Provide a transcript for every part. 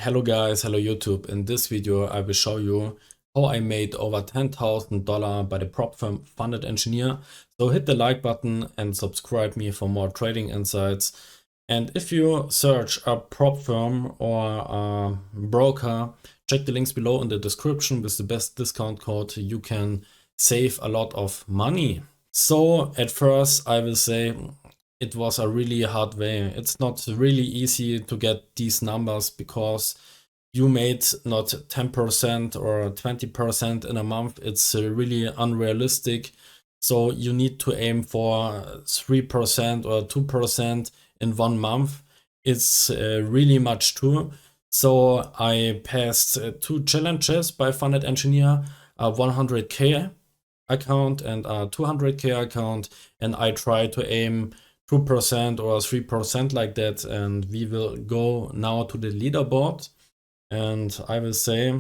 Hello guys, hello YouTube. In this video I will show you how I made over $10,000 by the prop firm Funded Engineer. So hit the like button and subscribe me for more trading insights. And if you search a prop firm or a broker, check the links below in the description. With the best discount code you can save a lot of money. So at first I will say it was a really hard way. It's not really easy to get these numbers because you made not 10% or 20% in a month. It's really unrealistic. So you need to aim for 3% or 2% in 1 month. It's really much too. So I passed 2 challenges by Funded Engineer, a 100k account and a 200k account, and I try to aim 2% or 3% like that. And we will go now to the leaderboard and I will say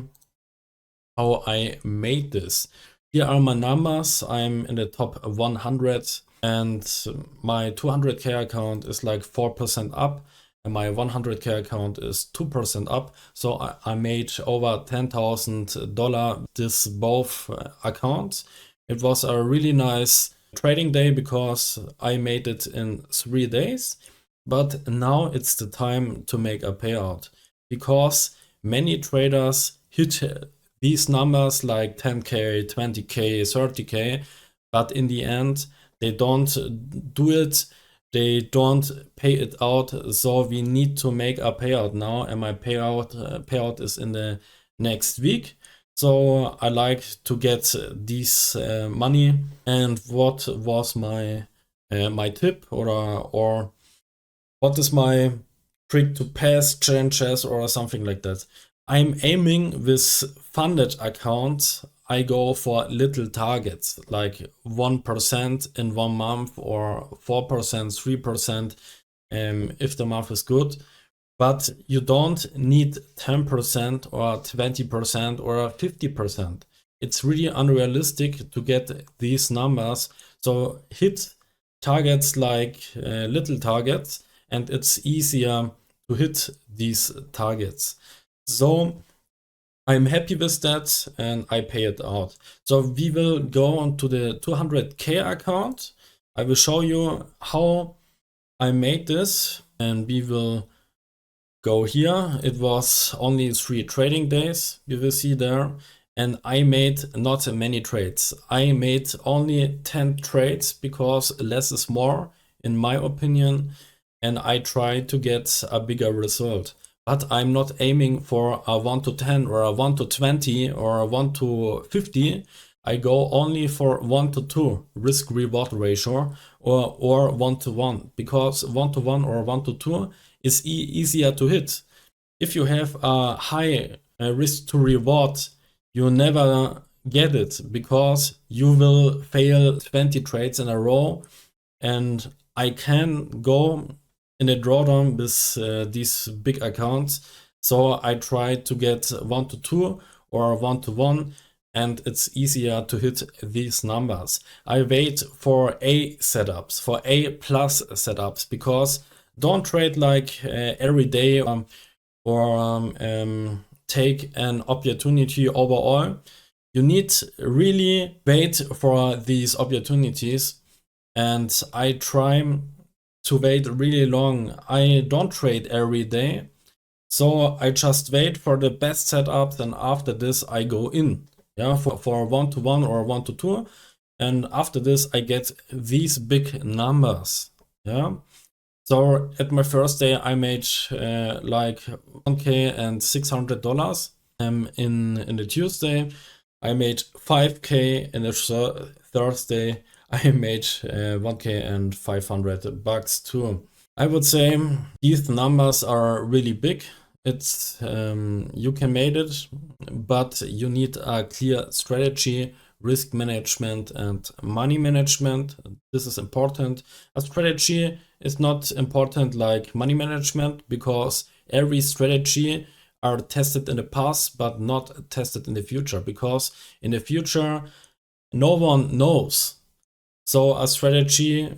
how I made this. Here are my numbers. I'm in the top 100 and my 200k account is like 4% up and my 100k account is 2% up. So I made over $10,000 this both accounts. It was a really nice trading day because I made it in 3 days. But now it's the time to make a payout because many traders hit these numbers like 10k, 20k, 30k, but in the end they don't do it. They don't pay it out. So we need to make a payout now, and my payout is in the next week. So I like to get this money. And what was my tip or what is my trick to pass challenges or something like that? I'm aiming with funded accounts. I go for little targets like 1% in 1 month or 4%, 3% if the month is good. But you don't need 10% or 20% or 50%. It's really unrealistic to get these numbers. So hit targets like little targets, and it's easier to hit these targets. So I'm happy with that and I pay it out. So we will go on to the 200k account. I will show you how I made this and we will go here. It was only 3 trading days, you will see there. And I made not many trades. I made only 10 trades because less is more in my opinion. And I try to get a bigger result. But I'm not aiming for a 1 to 10 or a 1 to 20 or a 1 to 50. I go only for 1 to 2 risk reward ratio or 1 to 1, because 1 to 1 or 1 to 2 is easier to hit. If you have a high risk to reward, you never get it because you will fail 20 trades in a row. And I can go in a drawdown with these big accounts. So I try to get 1 to 2 or 1 to 1, and it's easier to hit these numbers. I wait for A setups, for A plus setups, because don't trade like every day or take an opportunity overall. You need really wait for these opportunities, and I try to wait really long. I don't trade every day, so I just wait for the best setups, and after this I go in, yeah, for 1 to 1 or 1 to 2, and after this I get these big numbers, yeah. So at my first day I made like 1k and $600. In the Tuesday I made 5k. In the Thursday I made 1k and $500 too. I would say these numbers are really big. It's you can make it, but you need a clear strategy, risk management and money management. This is important. A strategy is not important like money management, because every strategy are tested in the past but not tested in the future, because in the future no one knows. So a strategy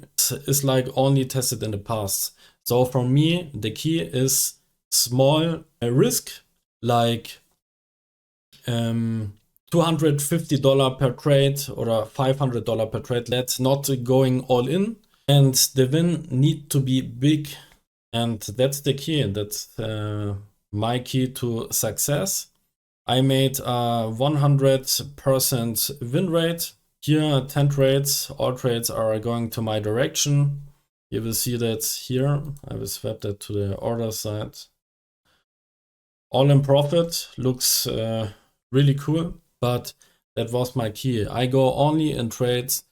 is like only tested in the past. So for me the key is small risk like $250 per trade or $500 per trade. That's not going all in, and the win need to be big, and that's the key. That's my key to success. I made a 100% win rate. Here 10 trades, all trades are going to my direction. You will see that here. I will swap that to the order side. All in profit looks really cool, but that was my key. I go only in trades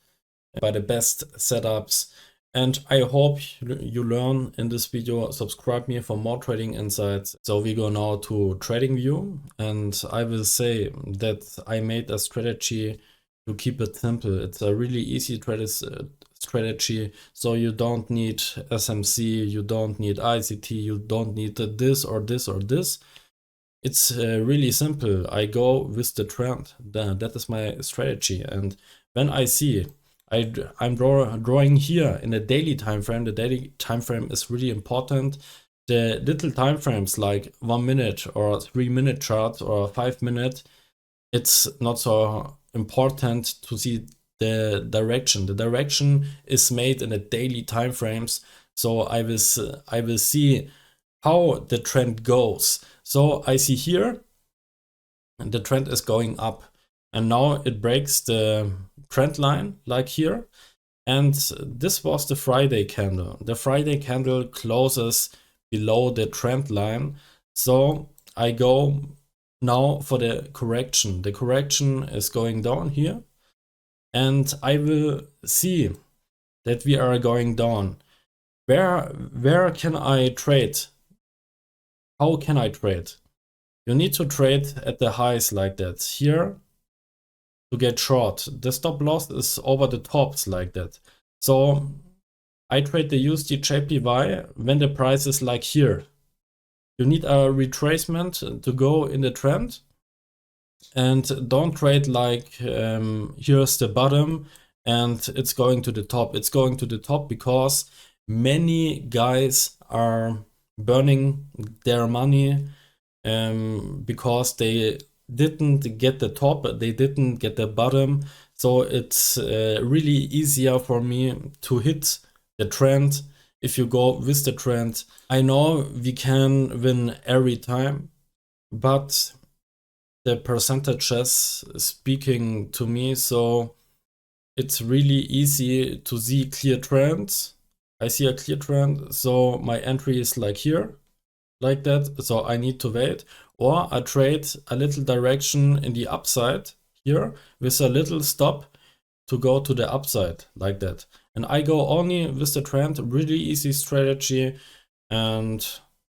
by the best setups, and I hope you learn in this video. Subscribe me for more trading insights. So we go now to trading view, and I will say that I made a strategy to keep it simple. It's a really easy strategy. So you don't need SMC, you don't need ICT, you don't need this or this or this. It's really simple. I go with the trend. That is my strategy. And when I see I'm drawing here in a daily time frame. The daily time frame is really important. The little time frames like 1 minute or 3 minute charts or 5 minute, it's not so important to see the direction. The direction is made in the daily time frames. So I will see how the trend goes. So I see here the trend is going up, and now it breaks the trend line like here, and this was the Friday candle. The Friday candle closes below the trend line, so I go now for the correction. The correction is going down here, and I will see that we are going down. Where can I trade? How can I trade? You need to trade at the highs like that. Here, to get short, the stop loss is over the tops like that. So I trade the USD JPY when the price is like here. You need a retracement to go in the trend, and don't trade like here's the bottom and it's going to the top. It's going to the top because many guys are burning their money because they didn't get the top, they didn't get the bottom. So it's really easier for me to hit the trend if you go with the trend. I know we can win every time, but the percentages speaking to me, so it's really easy to see clear trends. I see a clear trend, so my entry is like here, like that. So I need to wait, or I trade a little direction in the upside here with a little stop to go to the upside like that. And I go only with the trend. Really easy strategy. And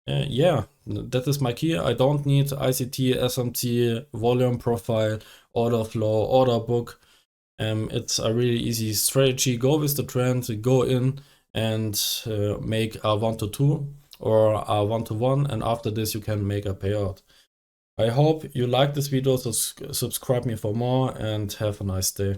yeah, that is my key. I don't need ICT, SMT, volume profile, order flow, order book. It's a really easy strategy. Go with the trend, go in and make a 1-to-2 or a 1-to-1, and after this you can make a payout. I hope you like this video, so subscribe me for more and have a nice day.